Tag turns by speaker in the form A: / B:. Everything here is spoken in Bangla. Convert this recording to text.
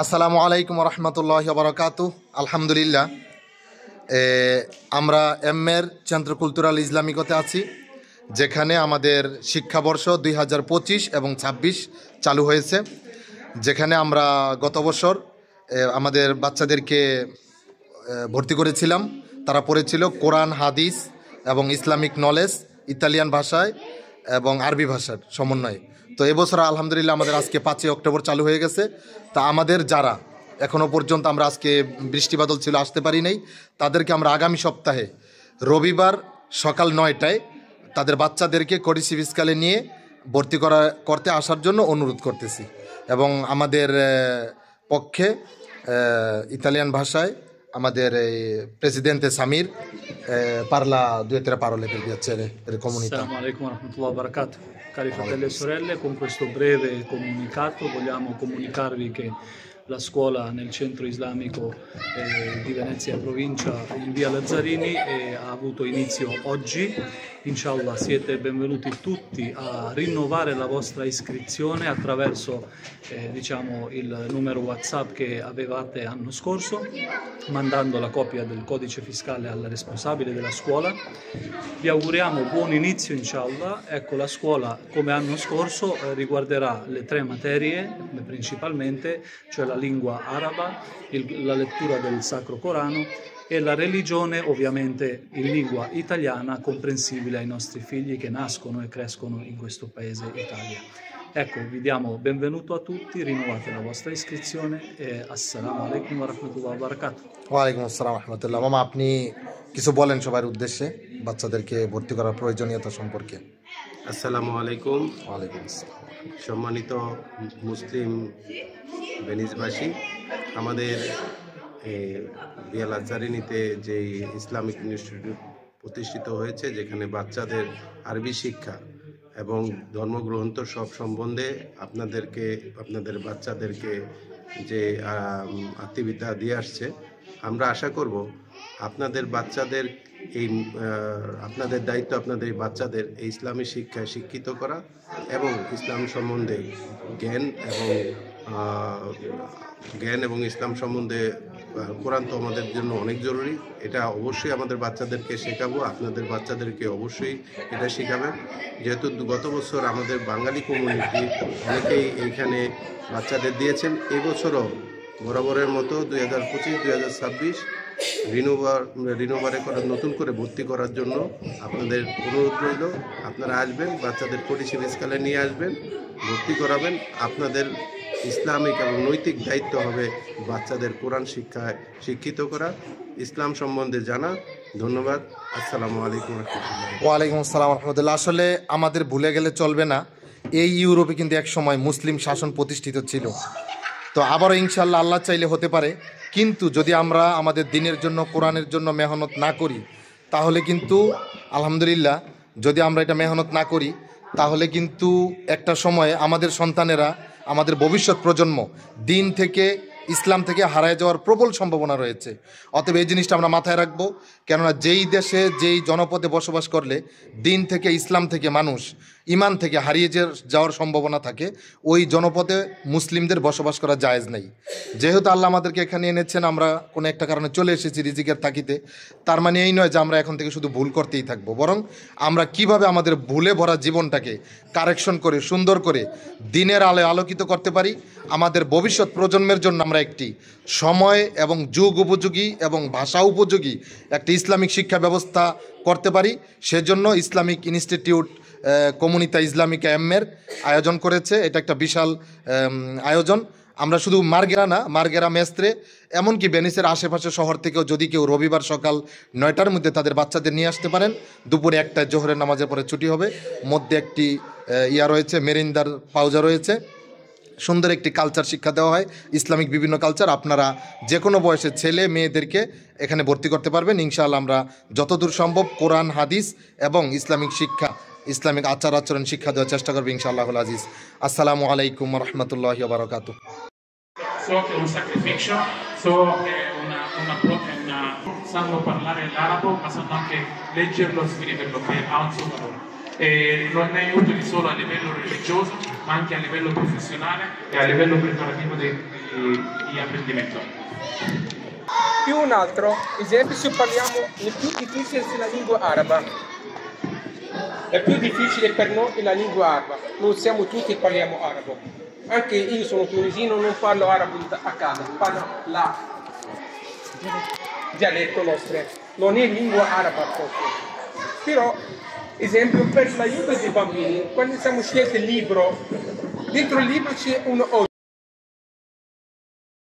A: আসসালামু আলাইকুম রহমতুল্লাহ বারকাতু। আলহামদুলিল্লাহ, আমরা এর চেন্দ্র কালচারাল ইসলামিকতে আছি, যেখানে আমাদের শিক্ষাবর্ষ 2025 এবং 26 চালু হয়েছে। যেখানে আমরা গত বছর আমাদের বাচ্চাদেরকে ভর্তি করেছিলাম। তারা পড়েছিল কোরআন, হাদিস এবং ইসলামিক নলেজ, ইতালিয়ান ভাষায় এবং আরবি ভাষার সমন্বয়ে। তো এবছর আলহামদুলিল্লাহ আমাদের আজকে 5 অক্টোবর চালু হয়ে গেছে। তা আমাদের যারা এখনও পর্যন্ত, আমরা আজকে বৃষ্টিবাদল ছিল আসতে পারি নাই, তাদেরকে আমরা আগামী সপ্তাহে রবিবার সকাল 9টায় তাদের বাচ্চাদেরকে কডিসিভ স্কুলে নিয়ে ভর্তি করতে আসার জন্য অনুরোধ করতেছি। এবং আমাদের পক্ষে ইতালিয়ান ভাষায় আমাদের presidente Samir parla 2 o 3 parole per piacere per la comunità.
B: Assalamu alaikum wa rahmatullahi wa barakatuh. Cari fratelli e sorelle, con questo breve comunicato vogliamo comunicarvi che la scuola nel centro islamico di Venezia provincia in via Lazzarini ha avuto inizio oggi. Inshallah siete benvenuti tutti a rinnovare la vostra iscrizione attraverso il numero WhatsApp che avevate l'anno scorso, mandando la copia del codice fiscale alla responsabile della scuola. Vi auguriamo buon inizio inshallah. Ecco, la scuola come l'anno scorso riguarderà le 3 materie principalmente, cioè la lingua araba, la lettura del Sacro Corano e la religione ovviamente in lingua italiana comprensibile ai nostri figli che nascono e crescono in questo paese Italia. Ecco, vi diamo benvenuto a tutti, rinnovate la vostra iscrizione e assalamu alaikum wa rahmatullahi wa barakatuh.
A: ওয়া আলাইকুম আসসালাম ওয়া রাহমাতুল্লাহ। মামা, আপনি কিছু বলেন সবার উদ্দেশ্যে বাচ্চাদেরকে ভর্তি করার প্রয়োজনীয়তা সম্পর্কে।
C: আসসালামু আলাইকুম।
A: ওয়ালাইকুম আসসালাম।
C: সম্মানিত মুসলিম ভেনিসবাসী, আমাদের ভিয়া লাজারিনিতে যে ইসলামিক ইনস্টিটিউট প্রতিষ্ঠিত হয়েছে, যেখানে বাচ্চাদের আরবি শিক্ষা এবং ধর্মগ্রন্থ সব সম্বন্ধে আপনাদের বাচ্চাদেরকে যে আত্মবিদ্যা দিয়ে আসছে, আমরা আশা করব আপনাদের বাচ্চাদের আপনাদের দায়িত্ব আপনাদের বাচ্চাদের এই ইসলামী শিক্ষায় শিক্ষিত করা এবং ইসলাম সম্বন্ধে জ্ঞান এবং ইসলাম সম্বন্ধে কোরআন তো আমাদের জন্য অনেক জরুরি। এটা অবশ্যই আমাদের বাচ্চাদেরকে শেখাবো, আপনাদের বাচ্চাদেরকে অবশ্যই এটা শেখাবেন। যেহেতু গত বছর আমাদের বাঙালি কমিউনিটি অনেকেই এইখানে বাচ্চাদের দিয়েছেন, এবছরও বরাবরের মতো 2025-2026 রিনোভারে নতুন করে ভর্তি করার জন্য আপনাদের অনুরোধ রইল। আপনারা আসবেন, বাচ্চাদের কডিসিভ স্কুলে নিয়ে আসবেন, ভর্তি করাবেন। আপনাদের ইসলামিক এবং নৈতিক দায়িত্ব হবে বাচ্চাদের কোরআন শিক্ষায় শিক্ষিত করা, ইসলাম সম্বন্ধে জানা। ধন্যবাদ। আসসালামু আলাইকুম রহমতুল্লাহ।
A: ওয়ালাইকুম আসসালাম রহমতুল্লাহ। আসলে আমাদের ভুলে গেলে চলবে না, এই ইউরোপে কিন্তু এক সময় মুসলিম শাসন প্রতিষ্ঠিত ছিল। তো আবারও ইনশাল্লাহ আল্লাহ চাইলে হতে পারে, কিন্তু যদি আমরা আমাদের দিনের জন্য, কোরআনের জন্য মেহনত না করি, তাহলে কিন্তু আলহামদুলিল্লাহ, যদি আমরা এটা মেহনত না করি, তাহলে কিন্তু একটা সময়ে আমাদের সন্তানেরা, আমাদের ভবিষ্যৎ প্রজন্ম দিন থেকে, ইসলাম থেকে হারায় যাওয়ার প্রবল সম্ভাবনা রয়েছে। অতএব এই জিনিসটা আমরা মাথায় রাখবো, কেননা যেই দেশে, যেই জনপদে বসবাস করলে দিন থেকে, ইসলাম থেকে মানুষ ইমান থেকে হারিয়ে যাওয়ার সম্ভাবনা থাকে, ওই জনপদে মুসলিমদের বসবাস করা জায়েজ নেই। যেহেতু আল্লাহ আমাদেরকে এখানে এনেছেন, আমরা কোনো একটা কারণে চলে এসেছি রিজিকের তাকিতে, তার মানে এই নয় যে আমরা এখন থেকে শুধু ভুল করতেই থাকবো, বরং আমরা কিভাবে আমাদের ভুলে ভরা জীবনটাকে কারেকশন করে, সুন্দর করে দিনের আলোয় আলোকিত করতে পারি, আমাদের ভবিষ্যৎ প্রজন্মের জন্য আমরা একটি সময় এবং যুগ উপযোগী এবং ভাষা উপযোগী একটি ইসলামিক শিক্ষা ব্যবস্থা করতে পারি, সেজন্য ইসলামিক ইনস্টিটিউট কমিউনিতা ইসলামিকা এর আয়োজন করেছে। এটা একটা বিশাল আয়োজন। আমরা শুধু মার্গেরা মেস্ত্রে, এমনকি ভেনিসের আশেপাশে শহর থেকেও যদি কেউ রবিবার সকাল 9টার মধ্যে তাদের বাচ্চাদের নিয়ে আসতে পারেন, দুপুরে 1টায় জোহরের নামাজের পরে ছুটি হবে, মধ্যে একটি রয়েছে, মেরিন্দার পাউজা রয়েছে, সুন্দর একটি কালচার শিক্ষা দেওয়া হয়, ইসলামিক বিভিন্ন কালচার। আপনারা যে কোনো বয়সের ছেলে মেয়েদেরকে এখানে ভর্তি করতে পারবেন ইনশাআল্লাহ। আমরা যতদূর সম্ভব কোরআন, হাদিস এবং ইসলামিক শিক্ষা, ইসলামিক আচার আচরণ শিক্ষা দেওয়ার চেষ্টা করবে ইনশাআল্লাহুল আজিজ। আসসালামু আলাইকুম ওয়া রাহমাতুল্লাহি ওয়া বারাকাতুহু।
D: sanno parlare l'arabo ma sanno anche leggerlo e scriverlo, che ha un suo valore. non è utile solo a livello religioso, ma anche a livello professionale e a livello preparativo di apprendimento.
E: Più un altro esempio, se parliamo, il più difficile è la lingua araba. È più difficile per noi la lingua araba. Non siamo tutti che parliamo arabo. Anche io sono tunisino, non parlo arabo a casa, parlo la dialetto nostro. Non è lingua araba proprio. Però, esempio, per l'aiuto dei bambini, quando siamo scelti il libro, dentro il libro c'è un